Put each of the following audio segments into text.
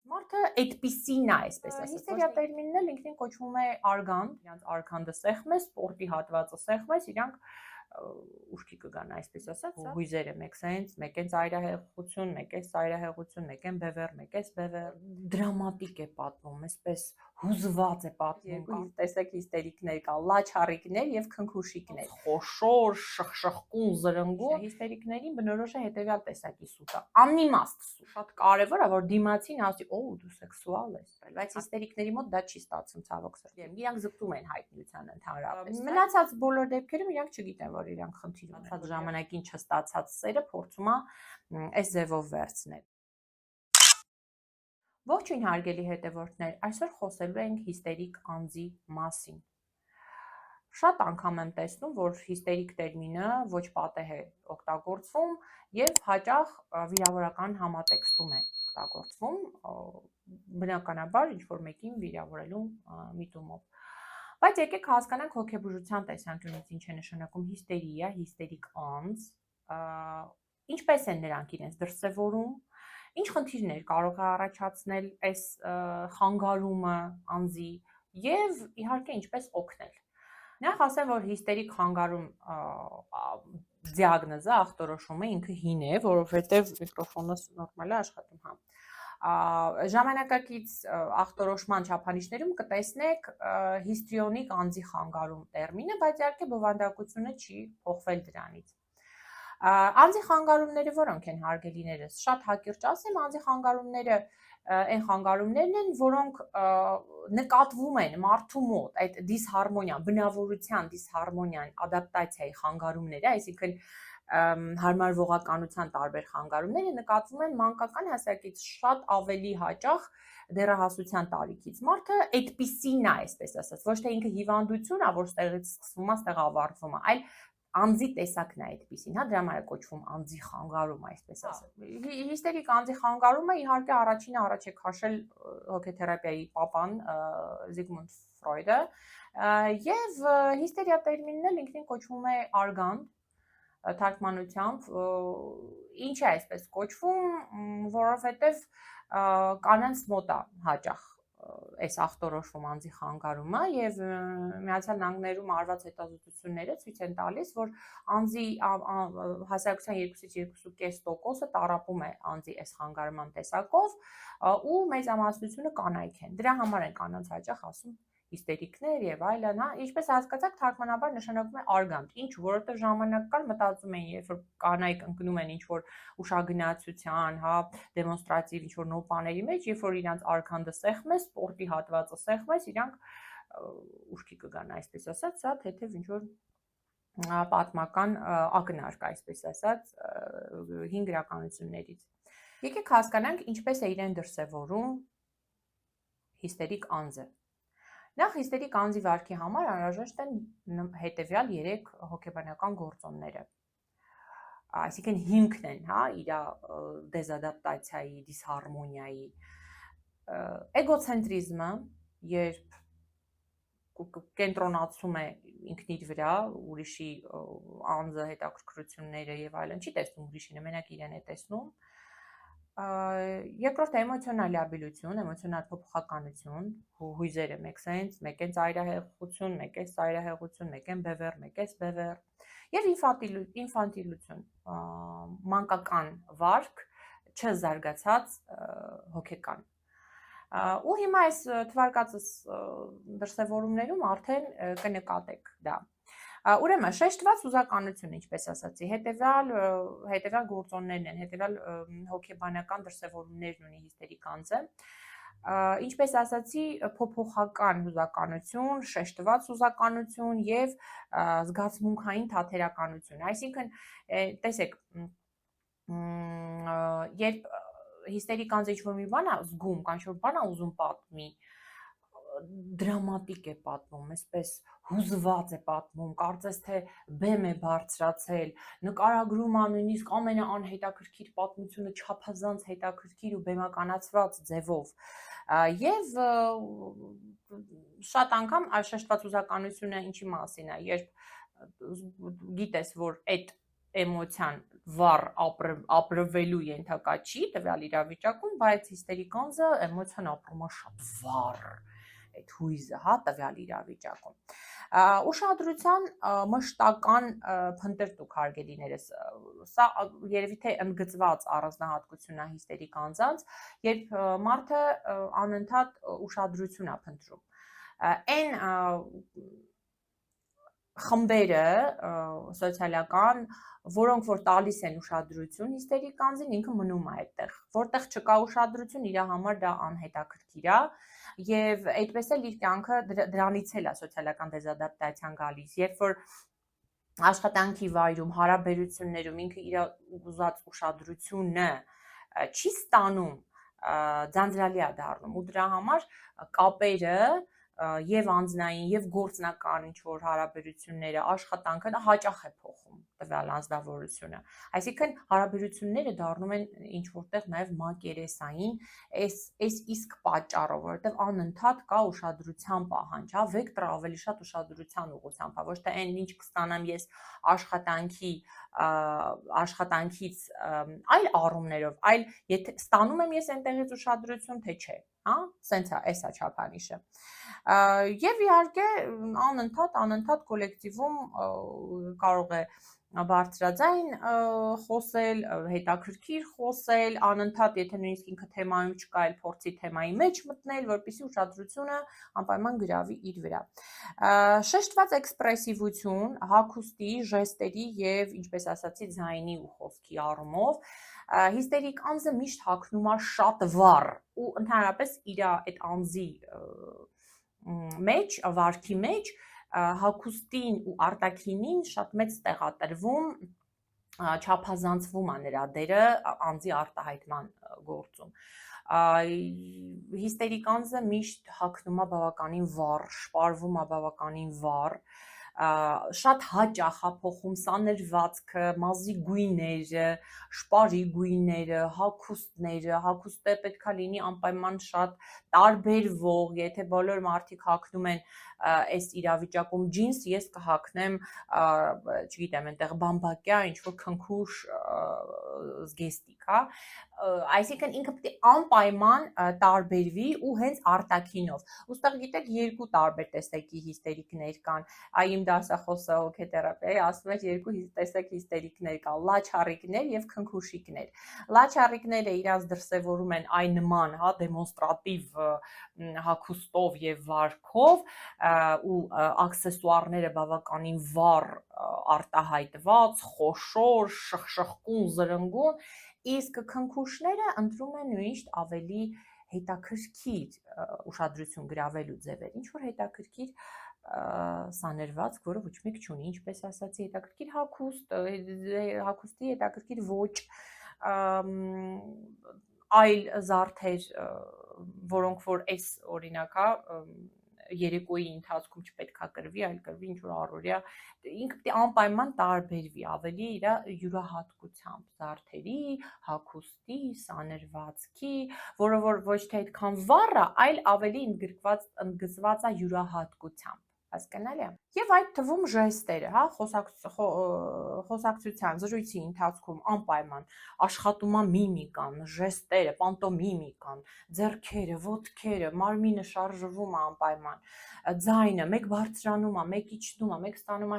Մարդը այդպիսին է, այսպես ասած։ Հիստերիա տերմինն էլ ինքնին կոչվում է արգանդ, իրանց արգանդը սեղմես, սպորտի հատվածը սեղմես, իրանք ուշքի կգան, այսպես ասած, հույզերը մեկ սենց, մեկ են ծայրահեղություն, մեկ է ծայրահեղություն, մեկ են բևեռ, մեկ է բևեռ, դրամատիկ է պատմում, այսպես հուզված է պատմում, տեսեք հիստերիկներ կա, լաչառիկներ եւ քնքուշիկներ, խոշոր, շխշխկուն, զրնգուն, հիստերիկներին բնորոշ է հետեւյալ տեսակի սուտը, անիմաստ սուտ, շատ կարեւոր է, որ դիմացին ասի, օ, դու սեքսուալ ես, բայց հիստերիկների մոտ դա չի ստացվում, ցավոք սրտի, իրանք զգտում են հայտնիության ընդհանրապես, մնացած բոլոր դեպքերում իրանք չգիտեն, որ իրանք խնդիր ունեն, ցած ժամանակին չստացած սերը փորձում է այս ձևով վերցնել։ Ողջույն հարգելի հետևորդներ, այսօր խոսելու ենք հիստերիկ անձի մասին։ Շատ անգամ եմ տեսնում, որ հիստերիկ տերմինը ոչ պատեհ է օգտագործվում եւ հաճախ վիրավորական համատեքստում է օգտագործվում, բնականաբար ինչ-որ մեկին վիրավորելու միտումով։ Բայց եկեք հասկանանք հոգեբուժության տեսանկյունից ինչ է նշանակում հիստերիա, հիստերիկ անձ, ինչպես են նրանք իրենց դրսևորում, ինչ խնդիրներ կարող է առաջացնել այս խանգարումը անձի եւ իհարկե ինչպես օգնել։ Նախ ասեմ, որ հիստերիկ խանգարում դիագնոզը, ախտորոշումը ինքը հին է, որովհետեւ միկրոֆոնս նորմալ է աշխատում, հա։ Ժամանակակից ախտորոշման չափանիշներում կտեսնեք հիստրիոնիկ անձի խանգարում տերմինը, բայց իհարկե բովանդակությունը չի փոխվել դրանից։ Անձի խանգարումները որոնք են հարգելիներս, շատ հակիրճ ասեմ, անձի խանգարումները այն խանգարումներն են, որոնք նկատվում են մարդու մոտ, այդ դիսհարմոնիա, բնավորության դիսհարմոնիան, ադապտացիայի խանգարումները, այսինքն հարմարվողականության տարբեր խանգարումները նկատվում են մանկական հասակից շատ ավելի հաճախ դեռահասության տարիքից։ Մարդը այդպիսին է, այսպես ասած, ոչ թե ինքը հիվանդություն է, որ ստեղից սկսվում է, ստեղ ավարտվում է, այլ անձի տեսակն է այդպիսին, հա, դրա համար է կոչվում անձի խանգարում, այսպես ասած։ Հիստերիկ անձի խանգարումը իհարկե առաջինը առաջ է քաշել հոգեթերապիայի պապան Զիգմունդ Ֆրոյդը, եւ հիստերիա տերմինն էլ ինքնին կոչվում է արգանդ, թարգմանությամբ, ինչ է այսպես կոչվում, որովհետեւ կանանց մոտ է հաճախ այս ախտորոշվում անձի խանգարումը եւ Միացյալ Նահանգներում արված հետազոտությունները ցույց են տալիս, որ անձի հասարակության 2-ից 2.5% տառապում է անձի այս խանգարման տեսակով ու մեծամասնությունը կանայք են։ Դրա համար են կանանց հաճախ ասում հիստերիկներ եւ այլն, հա, ինչպես հասկացաք, թարգմանաբար նշանակում է արգանդ, ինչ որովհետեւ ժամանակ կար մտածում են, երբ որ կանայք ընկնում են ինչ որ ուշագնացության, հա, դեմոնստրատիվ ինչ որ նոպաների մեջ, երբ որ իրանց արգանդը սեղմես, սպորտի հատվածը սեղմես, իրանք ուշքի կգան, այսպես ասած, սա թեթև ինչ որ պատմական ակնարկ, այսպես ասած, հին գրականություններից։ Եկեք հասկանանք ինչպես է իրեն դրսևորում հիստերիկ անձը։ Նախ հիստերիկ անձի վարքի համար անհրաժեշտ են հետևյալ 3 հոգեբանական գործոնները։ Այսինքն հիմքն են, հա, իր դեզադապտացիայի, դիսհարմոնիայի, էգոցենտրիզմը, երբ կենտրոնացում է ինքն իր վրա, ուրիշի անձը, հետաքրքրությունները եւ այլն, չի տեսնում ուրիշին, մենակ իրեն է տեսնում։ Երկրորդը էմոցիոնալ լաբիլություն, էմոցիոնալ փոփոխականություն, հույզերը մեկ սենց, մեկ են ծայրահեղություն, մեկ է ծայրահեղություն, մեկ են բևեռ, մեկ է բևեռ, եւ ինֆանտիլություն, մանկական վարք, չզարգացած հոգեկան։ Ու հիմա այս թվարկածս դրսևորումներում արդեն կնկատեք դա։ Ուրեմն շեշտված հուզականություն, ինչպես ասացի, հետևյալ գործոններն են, հետևյալ հոգեբանական դրսևորումներն ունի հիստերիկ անձը, ինչպես ասացի, փոփոխական հուզականություն, շեշտված հուզականություն եւ զգացմունքային թատերականություն, այսինքն տեսեք, երբ հիստերիկ անձը ինչ-որ մի բան է զգում, կամ ինչ-որ բան է ուզում պատմի, դրամատիկ է պատմում, այսպես հուզված է պատմում, կարծես թե բեմ է բարձրացել, նկարագրում է նույնիսկ ամենաանհետաքրքիր պատմությունը չափազանց հետաքրքիր ու բեմականացված ձևով։ Եվ շատ անգամ շեշտված հուզականությունը ինչի մասին է, երբ գիտես, որ այդ էմոցիան վառ ապրվելու ենթակա չի տվյալ իրավիճակում, բայց հիստերիկ անձը էմոցիան ապրում է շատ վառ, այդ հույզը, հա, տվյալ իրավիճակում։ Ուշադրության մշտական փնտրտուք հարգելիներս, սա երևի թե ընդգծված առանձնահատկություն է հիստերիկ անձանց, երբ մարդը անընդհատ ուշադրություն է փնտրում։ Այն խմբերը սոցիալական, որոնք որ տալիս են ուշադրություն հիստերիկ անձին, ինքը մնում է այդտեղ, որտեղ չկա ուշադրություն, իր համար դա անհետաքրքիր է, եւ այդպես էլ իր կյանքը դրանից էլ է սոցիալական դեզադապտացիան գալիս, երբ որ աշխատանքի վայրում, հարաբերություններում ինքը իր ուզած ուշադրությունը չի ստանում, ձանձրալի է դառնում, ու դրա համար կապերը եւ անձնային եւ գործնական ինչ որ հարաբերությունները, աշխատանքը դա հաճախ է փոխում տվյալ անձնավորությունը, այսինքն հարաբերությունները դառնում են ինչ որտեղ նաեւ մակերեսային, այս իսկ պատճառով, որովհետեւ անընդհատ կա ուշադրության պահանջ, հա, վեկտորը ավելի շատ ուշադրության ուղղությամբ է, ոչ թե այն ինչ կստանամ ես աշխատանքից այլ առումներով, այլ եթե ստանում եմ ես այնտեղից ուշադրություն, թե չէ, հա, սենց է, էս է չափանիշը։ Եվ իհարկե անընդհատ կոլեկտիվում կարող է բարձրաձայն խոսել, հետաքրքիր խոսել, անընդհատ եթե նույնիսկ ինքը թեմայում չկա, այլ փորձի թեմայի մեջ մտնել, որպեսզի ուշադրությունը անպայման գրավի իր վրա։ Շեշտված էքսպրեսիվություն, հագուստի, ժեստերի եւ ինչպես ասացի, ձայնի ու խոսքի առումով հիստերիկ անձը միշտ հագնում է շատ վառ ու ընդհանրապես իր այդ անձի մեջ, վարքի մեջ հագուստին ու արտաքինին շատ մեծ տեղ է տրվում, չափազանցվում է նրա դերը անձի արտահայտման գործում։ Հիստերիկ անձը միշտ հագնում է բավականին վառ, շպարվում է բավականին վառ, շատ հաճախ է փոխում սանրվածքը, մազի գույները, շպարի գույները, հագուստները, հագուստը պետքա լինի անպայման շատ տարբերվող, եթե բոլոր մարդիկ հագնում են այս իրավիճակում ջինս, ես կհագնեմ, չգիտեմ, այնտեղ բամբակյա, ինչ-որ քնքուշ զգեստիկ, հա, այսինքն ինքը պետք է անպայման տարբերվի ու հենց արտաքինով։ Ուստեղ գիտեք, երկու տարբեր տեսակի հիստերիկներ կան, իմ դասախոսը հոգեթերապիայի ասում էր երկու տեսակ հիստերիկներ կան, լաչառիկներ եւ քնքուշիկներ։ Լաչառիկները իրանց դրսևորում են այն նման, հա, դեմոնստրատիվ հագուստով եւ վարքով ու աքսեսուարները բավականին վառ արտահայտված, խոշոր, շխշխկուն, զրնգուն, իսկ քնքուշները ընտրում են միշտ ավելի հետաքրքիր ուշադրություն գրավելու ձևեր, ինչ որ հետաքրքիր սանրվածք, որը ոչ մեկ չունի, ինչպես ասացի, հետաքրքիր հագուստ, հագուստի հետաքրքիր ոճ, այլ զարդեր, որոնք որ այս օրինակ հա երեկոյի ընթացքում չպետքա կրվի, այլ կրվի ինչ որ առօրյա, ինքը պետք է անպայման տարբերվի ավելի իր յուրահատկությամբ, զարդերի, հագուստի, սանրվածքի, որը որ ոչ թե այդքան վառ է, այլ ավելի ընդգծված է յուրահատկությամբ, հասկանալի է։ Եվ այդ թվում ժեստերը, հա, խոսակցության, զրույցի ընթացքում անպայման աշխատում է միմիկան, ժեստերը, պանտոմիմիկան, ձեռքերը, ոտքերը, մարմինը շարժվում է անպայման, ձայնը, մեկ բարձրանում է, մեկ իջնում է, մեկ ստանում է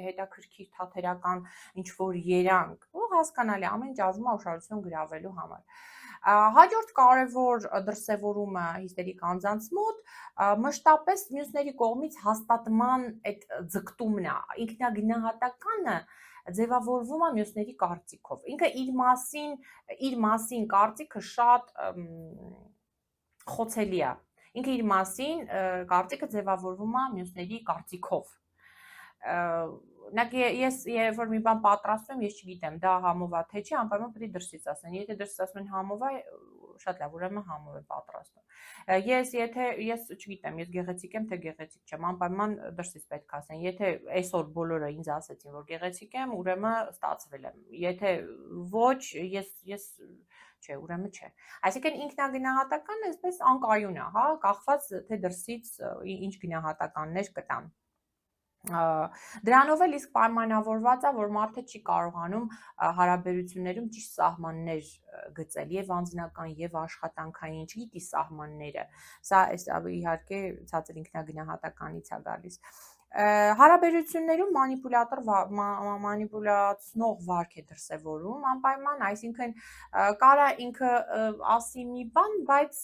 հետաքրքիր թատերական ինչ-որ երանգ, ու հասկանալի է, ամեն ինչ արվում է ուշադրություն գրավելու համար։ Հաջորդ կարևոր դրսևորումը հիստերիկ անձանց մոտ մշտապես մյուսների կողմից հաստատման այդ ձգտումն է, ինքնագնահատականը ձևավորվում է մյուսների կարծիքով, ինքը իր մասին կարծիքը շատ խոցելի է, ինքը իր մասին կարծիքը ձևավորվում է մյուսների կարծիքով, ես երբ որ մի բան պատրաստում եմ, ես չգիտեմ, դա համով է թե չի, անպայման պետք է դրսից ասեն, եթե դրսից ասում են համով է, շատ լավ, ուրեմն համով է պատրաստում։ Ես չգիտեմ, ես գեղեցիկ եմ, թե գեղեցիկ չեմ, անպայման դրսից պետք է ասեն, եթե այսօր բոլորը ինձ ասեցին, որ գեղեցիկ եմ, ուրեմն ստացվել եմ, եթե ոչ, ես չէ, ուրեմն չէ։ Այսինքն ինքնագնահատականը այսպես անկայուն է, հա, կախված թե դրսից ինչ գնահատականներ կտան։ Դրանով էլ իսկ պայմանավորված է, որ մարդը չի կարողանում հարաբերություններում ճիշտ սահմաններ գծել եւ անձնական եւ աշխատանքային, չգիտի սահմանները։ Սա իհարկե ցածր ինքնագնահատականից է գալիս։ Հարաբերություններում մանիպուլյացնող վարք է դրսևորում անպայման, այսինքն կարա ինքը ասի մի բան, բայց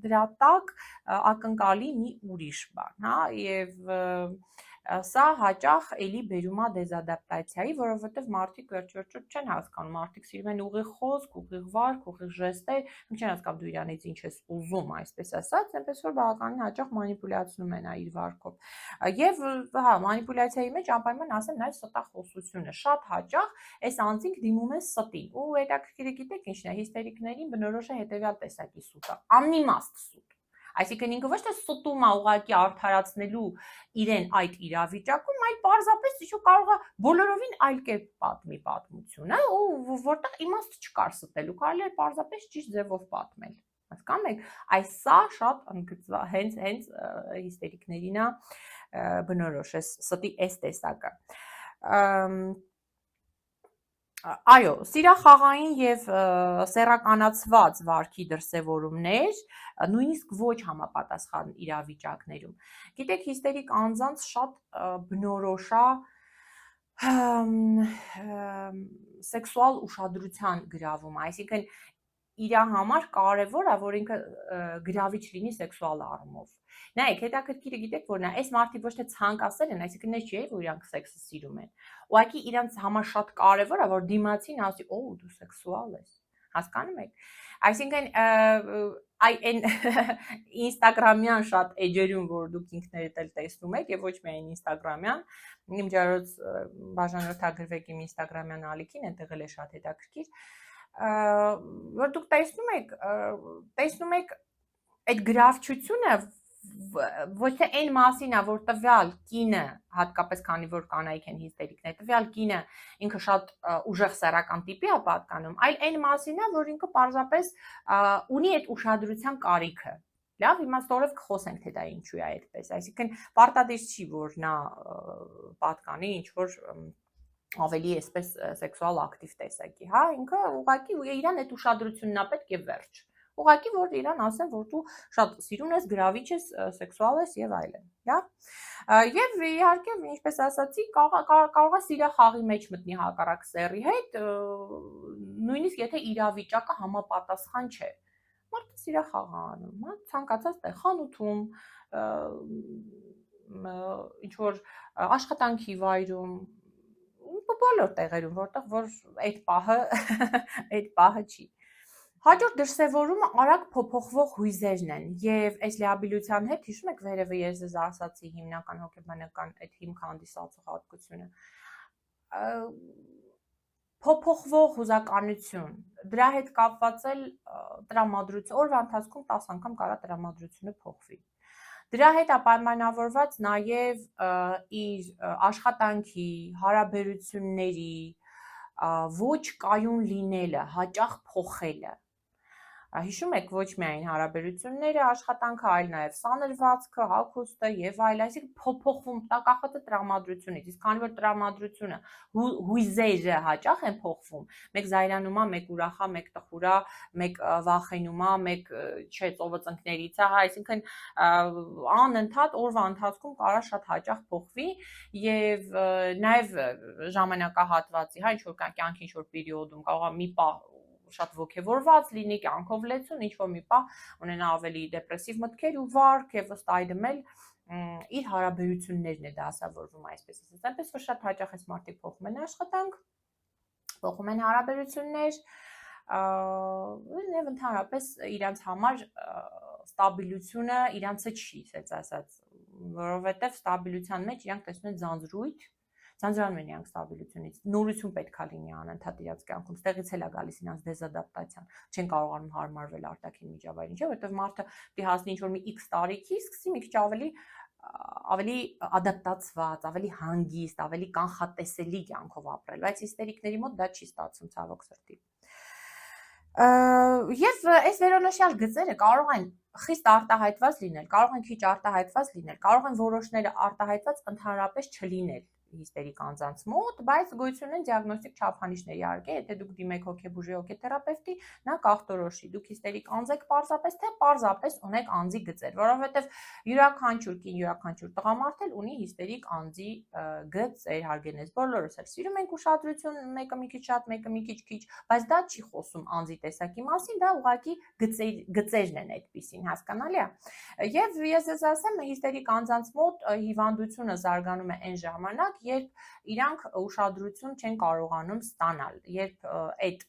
դրա տակ ակնկալի մի ուրիշ բան, հա, եւ սա հաճախ էլի բերում է դեզադապտացիայի, որովհետև մարդիկ վերջ-վերջոց չեն հասկանում, մարդիկ սիրում են ուղիղ խոսք, ուղիղ վարք, ուղիղ ժեստեր, չեն հասկանում դու իրանից ինչ ես ուզում, այսպես ասած, այնպես որ բավականին հաճախ մանիպուլյացնում են իր վարքով։ Եվ հա, մանիպուլյացիայի մեջ անպայման ասեմ նաև ստախոսությունը, շատ հաճախ այս անձինք դիմում են ստին, ու հետաքրքիրը գիտեք ինչն է, հիստերիկներին բնորոշ է հետևյալ տեսակի սուտը, անիմաստ սուտ։ Այսինքն ինքը ոչ թե ստում է ուղղակի արդարացնելու իրեն այդ իրավիճակում, այլ պարզապես ինչ կարող է բոլորովին այլ կերպ պատմի պատմությունը, ու որտեղ իմաստ չկար ստելու, կարելի է պարզապես ճիշտ ձևով պատմել։ Հասկանում եք, այս սա շատ հենց հիստերիկներին է բնորոշ է ստի այս տեսակը։ Այո, սիրախաղային եւ սեռականացված վարքի դրսևորումներ, նույնիսկ ոչ համապատասխան իրավիճակներում։ Գիտեք, հիստերիկ անձանց շատ բնորոշ է սեքսուալ ուշադրության գրավում, այսինքն իր համար կարևոր է, որ ինքը գրավիչ լինի սեքսուալ առումով։ Նայեք, հետաքրքիրը գիտեք որն է, այս մարդիկ ոչ թե ցանկացել են, այսինքն նա չի, որ իրանք սեքսը սիրում են։ Ուղղակի իրանք համար շատ կարևոր է, որ դիմացին ասի, «Օ, դու սեքսուալ ես»։ Հասկանում եք։ Այսինքն այն ինստագրամյան շատ էջերում, որ դուք ինքներդ էլ տեսնում եք, եւ ոչ միայն ինստագրամյան, իմ ջարոց բաժանորդագրվեք իմ ինստագրամյան ալիքին, այնտեղ էլ է շատ հետաքրքիր, որ դուք տեսնում եք այդ գրավչությունը ոչ թե այն մասին է, որ տվյալ կինը, հատկապես քանի որ կանայք են հիստերիկներ, տվյալ կինը ինքը շատ ուժեղ սեռական տիպի է պատկանում, այլ այն մասին է, որ ինքը պարզապես ունի այդ ուշադրության կարիքը։ Լավ, հիմա ստորև կխոսենք, թե դա ինչու է այդպես, այսինքն պարտադիր չի, որ նա պատկանի ինչ-որ ավելի այսպես սեքսուալ ակտիվ տեսակի, հա, ինքը ուղղակի իրան այդ ուշադրությունն է պետք է վերջ։ Ուղղակի որ իրան ասեն, որ դու շատ սիրուն ես, գրավիչ ես, սեքսուալ ես եւ այլն, հա։ Եվ իհարկե, ինչպես ասացի, կարող է սիրախաղի մեջ մտնի հակառակ սեռի հետ, նույնիսկ եթե իրավիճակը համապատասխան չէ։ Մարդը սիրախաղ է անում, հա, ցանկացած տեղ խանութում, ինչ որ աշխատանքի վայրում, բոլոր տեղերում, որտեղ որ այդ պահը չի։ Հաջորդ դրսևորումը արագ փոփոխվող հույզերն են եւ այս լիաբիլության հետ հիշում եք վերևը ես ձեզ ասացի հիմնական հոգեբանական այդ հիմք հանդիսացող հատկությունը փոփոխվող հուզականություն դրա հետ կապված էլ տրամադրություն օրվա ընթացքում 10 անգամ կարա տրամադրությունը փոխվի դրա հետ է պայմանավորված նաեւ իր աշխատանքի հարաբերությունների ոչ կայուն լինելը հաճախ փոխելը Հիշում եք ոչ միայն հարաբերությունները, աշխատանքը, այլ նաև սանրվածքը, հագուստը եւ այլ, այսինքն փոփոխվում կախված է տրամադրությունից։ Իսկ քանի որ տրամադրությունը հույզերը հաճախ են փոխվում, մեկ զայրանում է, մեկ ուրախ է, մեկ տխուր է, մեկ վախենում է, մեկ չէ, ծովը ծնկներից է, հա, այսինքն անընդհատ օրվա ընթացքում կարա շատ հաճախ փոխվի եւ նաև ժամանակահատվածի, հա, ինչ որ կյանքի ինչ որ պերիոդում կարող է մի պահ շատ ոգևորված լինի, կյանքով լեցուն, ինչ-որ մի պահ ունենա ավելի դեպրեսիվ մտքեր ու վարք եւ ըստ այդմ էլ իր հարաբերություններն է դասավորվում այսպես ասած։ Այնպես որ շատ հաճախ այս մարդիկ փոխում են աշխատանք, փոխում են հարաբերություններ, եւ ընդհանրապես իրանց համար ստաբիլությունը իրանցը չի, ասած ասած, որովհետեւ ստաբիլության մեջ իրանք տեսնում են ձանձրույթ Ձանձրանում են իրանք ստաբիլությունից, նորություն պետք է լինի անընդհատ իրաց կյանքում, ստեղից էլ է գալիս իրանց դեզադապտացիան, չեն կարողանում հարմարվել արտաքին միջավայրին, չէ՞, որովհետև մարդը պիտի հասնի ինչ-որ մի X տարիքի, սկսի մի քիչ ավելի ադապտացված, ավելի հանգիստ, ավելի կանխատեսելի կյանքով ապրել, բայց հիստերիկների մոտ դա չի ստացվում ցավոք սրտի։ Եվ այս վերոնշյալ գծերը կարող են խիստ արտահայտված լինել, կարող են քիչ արտահայտված լինել, կարող են որոշները արտահայտված ընդհանրապես չլինել հիստերիկ անձանց մոտ, բայց գոյություն են դիագնոստիկ չափանիշներ, իհարկե, եթե դուք դիմեք հոգեբուժի հոգեթերապևտի, նա կախտորոշի, դուք հիստերիկ անձ եք պարզապես, թե պարզապես ունեք անձի գծեր, որովհետև յուրաքանչյուր կին, յուրաքանչյուր տղամարդ էլ ունի հիստերիկ անձի գծեր, հարգենես, բոլորս էլ սիրում ենք ուշադրություն, մեկը մի քիչ շատ, մեկը մի քիչ, բայց դա չի խոսում անձի տեսակի մասին, դա ուղղակի գծերն են այդպիսին, հասկանալի է։ Եվ ես ասեմ, հիստերիկ անձանց մոտ հիվանդությունը զարգանում է այն ժամանակ, երբ իրանք ուշադրություն չեն կարողանում ստանալ, երբ այդ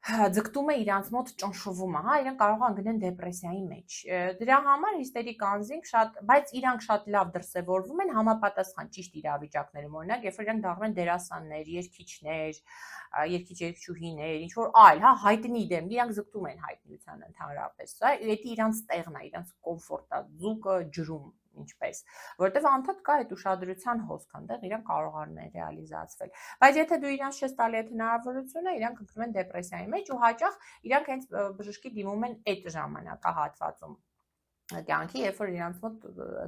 ձգտումը իրանց մոտ ճնշվում է, հա, իրանք կարող են գնալ դեպրեսիայի մեջ։ Դրա համար հիստերիկ անձինք շատ, բայց իրանք շատ լավ դրսևորվում են համապատասխան ճիշտ իրավիճակներում, օրինակ, երբ որ իրանք դառնում են դերասաններ, երգիչներ, երգիչ-երգչուհիներ, ինչ որ այլ, հա, հայտնի դեմ, իրանք ձգտում են հայտնիության ընդհանրապես, հա, դա իրանց տեղն է, իրանց կոմֆորտա, ձուկը ջրում ինչպես, որտեվ անդադ կա այդ ուշադրության հոսք, այնտեղ իրանք կարողանում են ռեալիզացվել։ Բայց եթե դու իրանց չես տալի այդ հնարավորությունը, իրանք ընկնում են դեպրեսիայի մեջ ու հաճախ իրանք հենց բժշկի դիմում են այդ ժամանակահատվածում կյանքի, երբ որ իրանց մոտ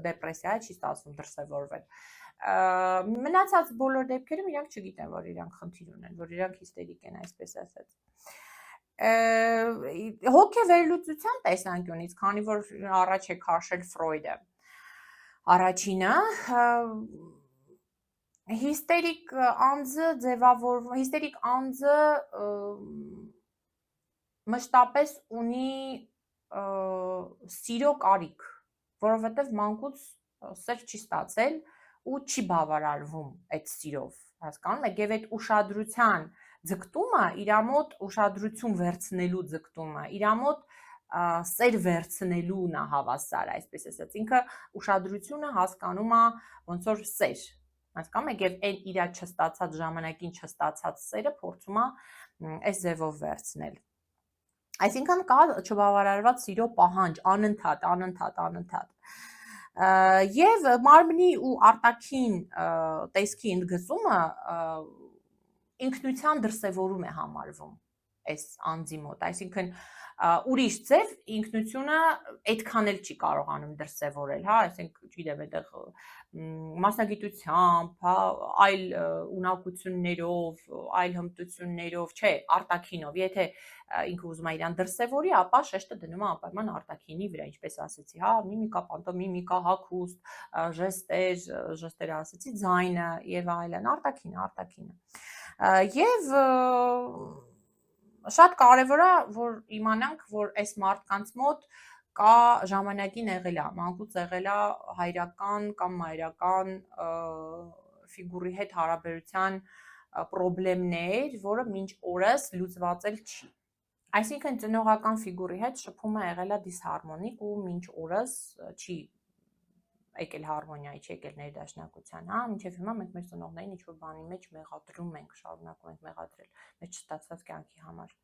դեպրեսիա չի ստացվում դրսևորվել։ Մնացած բոլոր դեպքերում իրանք չգիտեն, որ իրանք խնդիր ունեն, որ իրանք հիստերիկ են, այսպես ասած։ Հոգեվերլուծության տեսանկյունից, քանի որ առաջ է քաշել Ֆրոյդը, առաջինը հիստերիկ անձը ձևավորվում, հիստերիկ անձը մշտապես ունի սիրո կարիք, որովհետև մանկուց սեր չի ստացել ու չի բավարարվում այդ սիրով, հասկանում եք, եւ այդ ուշադրության ձգտումը, իր մոտ ուշադրություն վերցնելու ձգտումը, իր մոտ սեր վերցնելուն է հավասար, այսպես ասած, ինքը ուշադրությունը հասկանում է ոնց որ սեր, հասկանում եք, եւ այն իր չստացած ժամանակին չստացած սերը փորձում է այս ձևով վերցնել։ Այսինքն կա չբավարարված սիրո պահանջ, անընդհատ։ Եվ մարմնի ու արտաքին տեսքի ընդգծումը ինքնության դրսևորում է համարվում այս անձի մոտ, այսինքն ուրիշ ձև ինքնությունը այդքան էլ չի կարողանում դրսևորել, հա, այսինքն, չգիտեմ, այդտեղ մասնագիտությամբ, հա, այլ ունակություններով, այլ հմտություններով, չէ, արտաքինով, եթե ինքը ուզում է իրան դրսևորի, ապա շեշտը դնում է անպայման արտաքինի վրա, ինչպես ասեցի, հա, միմիկա, պանտոմիմիկա, հագուստ, ժեստերը ասեցի, ձայնը եւ այլն, արտաքինը։ Եվ շատ կարևոր է, որ իմանանք, որ այս մարդկանց մոտ կա ժամանակին եղել է, մանկուց եղել է հայրական կամ մայրական ֆիգուրի հետ հարաբերության պրոբլեմներ, որը մինչ օրս լուծված չի։ Այսինքն ծնողական ֆիգուրի հետ շփումը եղել է դիսհարմոնիկ ու մինչ օրս չի եկել հարմոնիայի, չի եկել ներդաշնակության, հա, մինչև հիմա մենք մեր ծնողներին ինչ-որ բանի մեջ մեղադրում ենք, շարունակում ենք մեղադրել մեր չստացված կյանքի համար։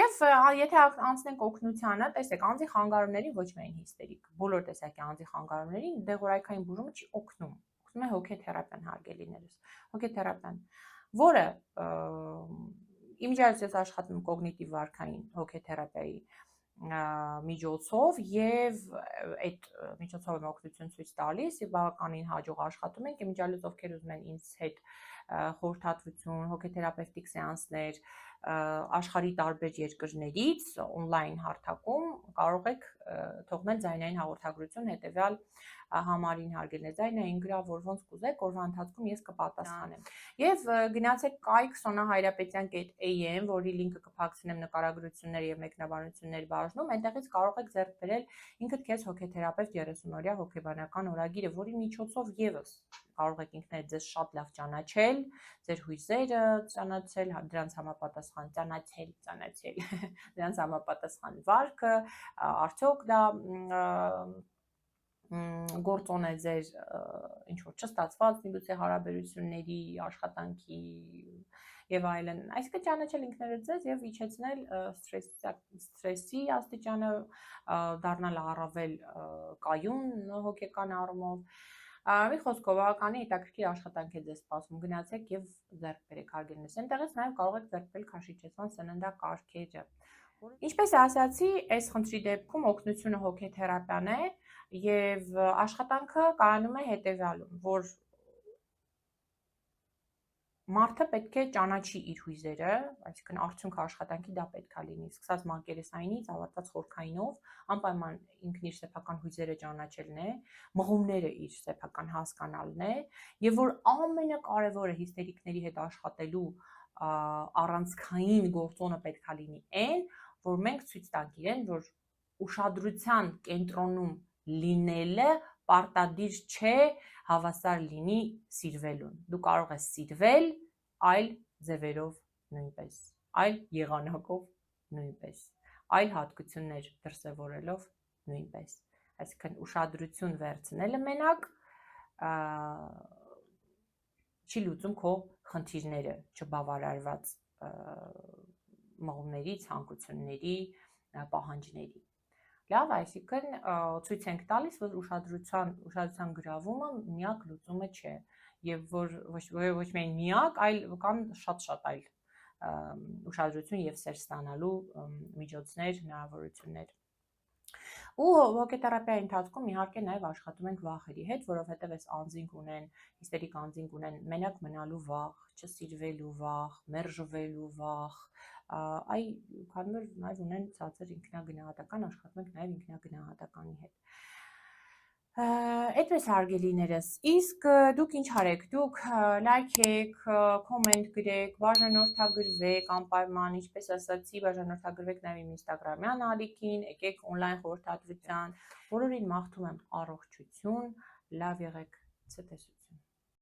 Եվ եթե անցնենք օգնությանը, տեսեք, անձի խանգարումներին ոչ միայն հիստերիկ, բոլոր տեսակի անձի խանգարումներին դեղորայքային բուժումը չի օգնում, օգնում է հոգեթերապիան, հարգելիներս, հոգեթերապիան, որը իմիջիայլոց ես աշխատում եմ կոգնիտիվ վարքային հոգեթերապիայի միջոցով եւ այդ միջոցով եմ օգնություն ցույց տալիս եւ բավականին հաջող աշխատում ենք իմիջիայլոց ովքեր ուզում են ինձ հետ խորհրդատվություն, հոգեթերապևտիկ սեանսներ աշխարհի տարբեր երկրներից on-line հարթակում կարող եք թողնել ձայնային հաղորդագրություն հետեւյալ համարին հարգելներ ձայնային գրավ, որ ոնց կուզեք, օրվա ընթացքում ես կպատասխանեմ։ Եվ գնացեք կայք sonahayrapetryan.am, որի լինքը կփակցնեմ նկարագրություններ եւ մեկնաբանություններ բաժնում, այնտեղից կարող եք ձեռք բերել ինքդ քեզ հոգեթերապևտ 30-օրյա հոգեբանական օրագիրը, որի միջոցով եւս կարող եք ինքներդ ձեզ շատ լավ ճանաչել, ձեր հույզերը ճանաչել, դրանց համապատասխան ճանաչել, դրանց համապատասխան վարքը, արդյոք դա գործոն է ձեր ինչ-որ չստացված միգուցե հարաբերությունների, աշխատանքի եւ այլն, այսինքն ճանաչել ինքներդ ձեզ եւ իջեցնել սթրեսի աստիճանը, դառնալ առավել կայուն հոգեկան առումով, Մի խոսքով բավականին հետաքրքիր աշխատանք է ձեզ սպասում, գնացեք եւ ձեռք բերեք հարգելուներս։ Այնտեղից նաեւ կարող եք ձեռք բերել քաշիչեցման սննդակարգերը։ Ինչպես ասացի, այս խնդրի դեպքում օգնությունը հոգեթերապիան է եւ աշխատանքը կայանում է հետեւյալում, որ մարդը պետք է ճանաչի իր հույզերը, այսինքն արդյունքը աշխատանքի դա պետք է լինի, սկսած մակերեսայինից, ավարտած խորքայինով, անպայման ինքն իր սեփական հույզերը ճանաչելն է, մղումները իր սեփական հասկանալն է, եւ որ ամենակարևորը հիստերիկների հետ աշխատելու առանցքային գործոնը պետք է լինի այն, որ մենք ցույց տանք իրեն, որ ուշադրության կենտրոնում լինելը պարտադիր չէ հավասար լինի սիրվելուն։ Դու կարող ես սիրվել այլ ձևերով նույնպես, այլ եղանակով նույնպես, այլ հատկություններ դրսևորելով նույնպես։ Այսինքն ուշադրություն վերցնելը մենակ չի լուծում քո խնդիրները, չբավարարված մղումների, ցանկությունների, պահանջների։ Լավ, այսինքն ցույց ենք տալիս, որ ուշադրության գրավումը միակ լուծումը չէ, եւ որ ոչ միայն միակ, այլ կան շատ այլ ուշադրություն եւ սեր ստանալու միջոցներ, հնարավորություններ։ Ու հոգեթերապիայի ընթացքում իհարկե նաև աշխատում ենք վախերի հետ, որովհետև այս անձինք ունեն, հիստերիկ անձինք ունեն մենակ մնալու վախ, չսիրվելու վախ, մերժվելու վախ, այ քանի որ նաև ունեն ցածր ինքնագնահատական, աշխատում ենք նաև ինքնագնահատականի հետ։ Այդպես հարգելիներս, իսկ դուք ինչ արեք, դուք լայքեք, կոմենտ գրեք, բաժանորդագրվեք անպայման, ինչպես ասացի, բաժանորդագրվեք նաև իմ ինստագրամյան ալիքին, եկեք օնլայն խորհրդատվության, բոլորին մաղթում եմ առողջություն, լավ եղեք, ցտեսություն։